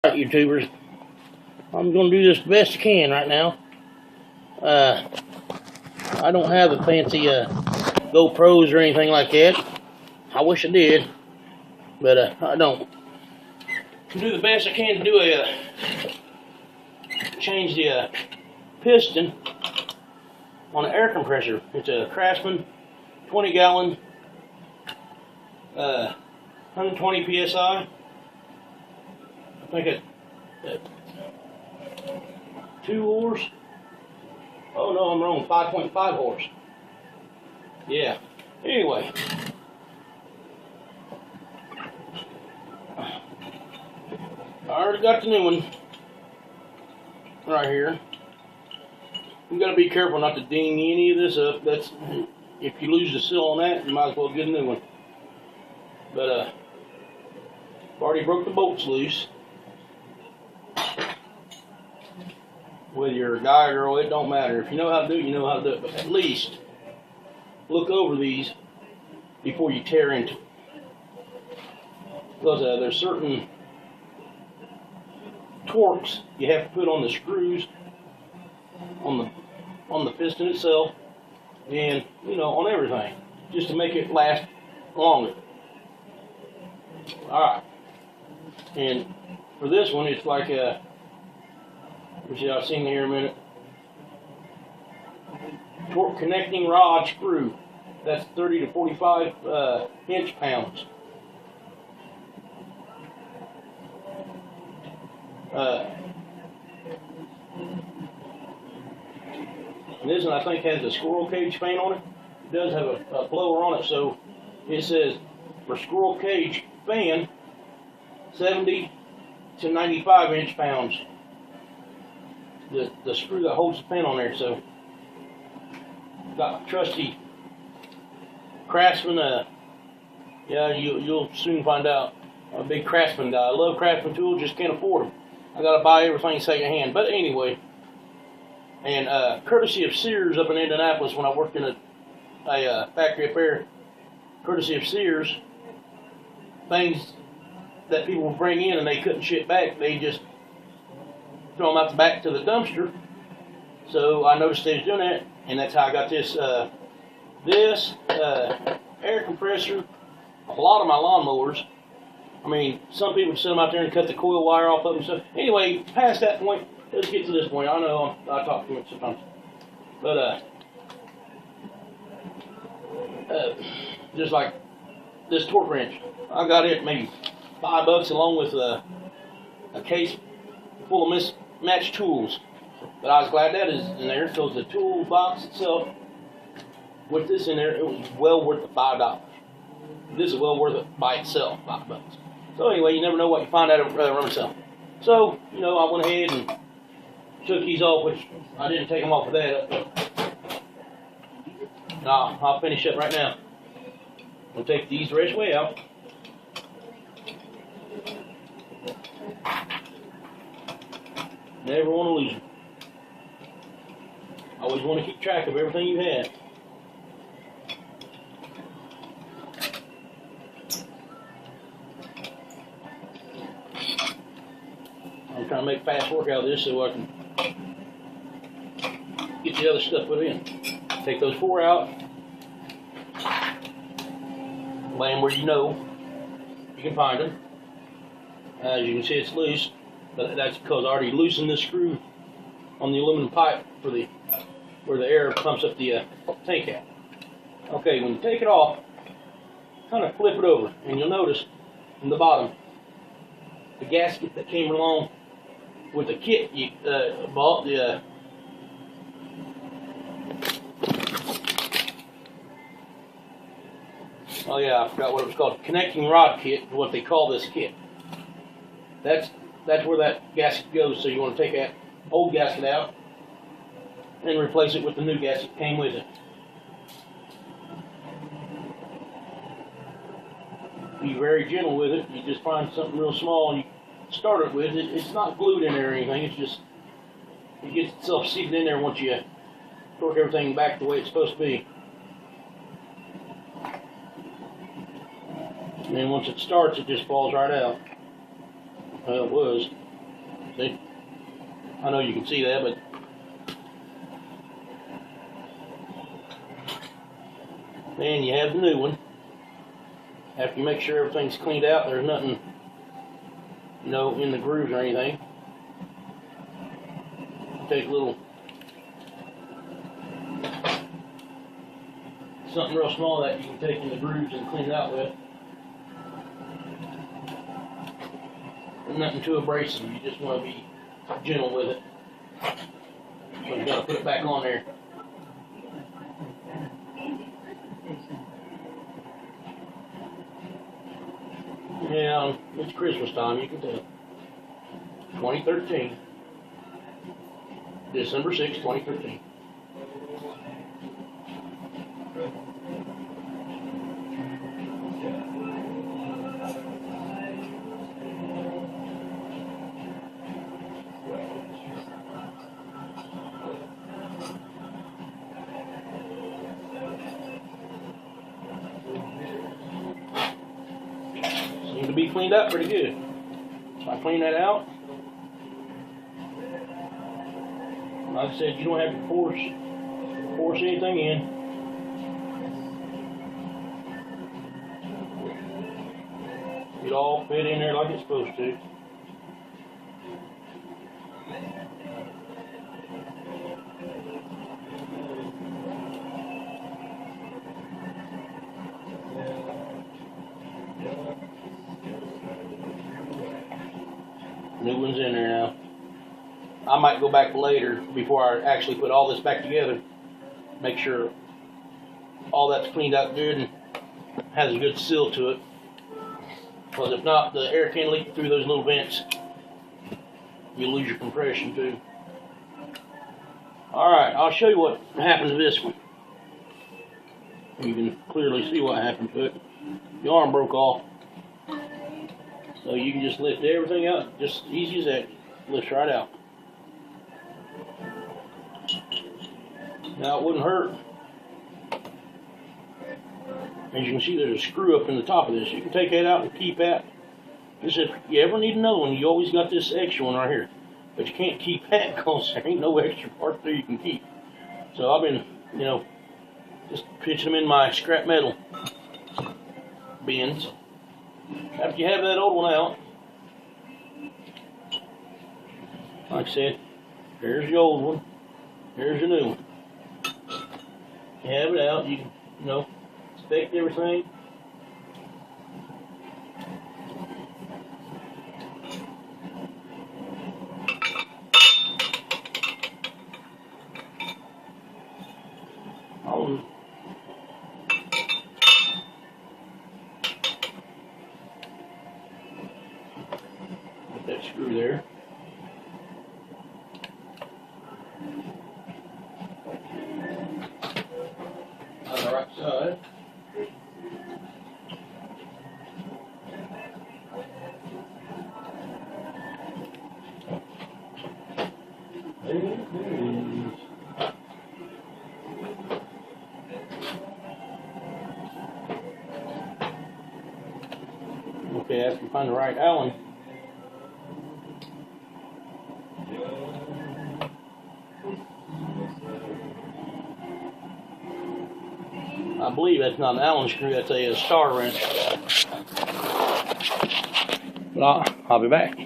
Alright, YouTubers, I'm going to do this the best I can right now. I don't have the fancy GoPros or anything like that. I wish I did, but I don't. To do the best I can to do change the piston on an air compressor. It's a Craftsman 20-gallon, 120 psi. I think it 2 horse. Oh no, I'm wrong. 5.5 horse. Yeah. Anyway, I already got the new one right here. You got to be careful not to ding any of this up. That's if you lose the seal on that, you might as well get a new one. But I've already broke the bolts loose. Whether you're a guy or girl, it don't matter. If you know how to do it, you know how to do it. But at least look over these before you tear into it. Because there's certain torques you have to put on the screws on the piston itself, and on everything, just to make it last longer. All right, and for this one, it's like a. Which I'll see in here in a minute. Torque connecting rod screw. That's 30 to 45 inch-pounds. And this one I think has a squirrel cage fan on it. It does have a blower on it, so it says for squirrel cage fan 70 to 95 inch-pounds. The screw that holds the pin on there. So got my trusty Craftsman. Yeah, you'll soon find out. I'm a big Craftsman guy. I love Craftsman tools, just can't afford them. I gotta buy everything secondhand. But anyway, and courtesy of Sears up in Indianapolis, when I worked in a factory up there, courtesy of Sears, things that people would bring in and they couldn't ship back, they just throw them out the back to the dumpster. So I noticed they was doing that, and that's how I got this air compressor. A lot of my lawnmowers. I mean, some people set them out there and cut the coil wire off of them. So anyway, past that point, let's get to this point. I know I talk too much sometimes, but just like this torque wrench, I got it maybe $5 along with a case full of mismatched tools. But I was glad that is in there, because the toolbox itself, with this in there, it was well worth the $5. This is well worth it by itself, $5. So anyway, you never know what you find out at a rummage sale. So, I went ahead and took these off, which I didn't take them off of that. I'll finish up right now. We'll take these the rest way out. Never want to lose them. Always want to keep track of everything you have. I'm trying to make fast work out of this so I can get the other stuff put in. Take those 4 out. Lay them where you can find them. As you can see, it's loose. But that's because I already loosened this screw on the aluminum pipe for where the air pumps up the tank at. Okay, when you take it off, kind of flip it over, and you'll notice in the bottom the gasket that came along with the kit you bought. Oh yeah, I forgot what it was called. Connecting rod kit is what they call this kit. That's where that gasket goes. So you want to take that old gasket out and replace it with the new gasket that came with it. Be very gentle with it. You just find something real small and you start it with it. It's not glued in there or anything. It's just, it gets itself seated in there once you torque everything back the way it's supposed to be. And then once it starts, it just falls right out. Well, it was. I know you can see that, but then you have the new one. After you make sure everything's cleaned out, there's nothing, you know, in the grooves or anything. Take a little, something real small that you can take in the grooves and clean it out with. Nothing too abrasive, you just want to be gentle with it. So you gotta put it back on there. Yeah, it's Christmas time, you can tell. 2013. December 6, 2013. Seems to be cleaned up pretty good. So I clean that out. Like I said, you don't have to force anything in. It all fit in there like it's supposed to. New one's in there now. I might go back later before I actually put all this back together. Make sure all that's cleaned out good and has a good seal to it. Because if not, the air can leak through those little vents. You'll lose your compression too. Alright, I'll show you what happened to this one. You can clearly see what happened to it. The arm broke off. So you can just lift everything out, just easy as that. Lifts right out. Now it wouldn't hurt. As you can see, there's a screw up in the top of this. You can take that out and keep that. Just if you ever need another one, you always got this extra one right here. But you can't keep that because there ain't no extra part there you can keep. So I've been, you know, just pitching them in my scrap metal bins. After you have that old one out, like I said, here's the old one, here's the new one. You have it out, you know, inspect everything. Put that screw there. On the right side. There it is. Okay, after you find the right Allen, I believe that's not an Allen screw, that's a star wrench. But I'll be back.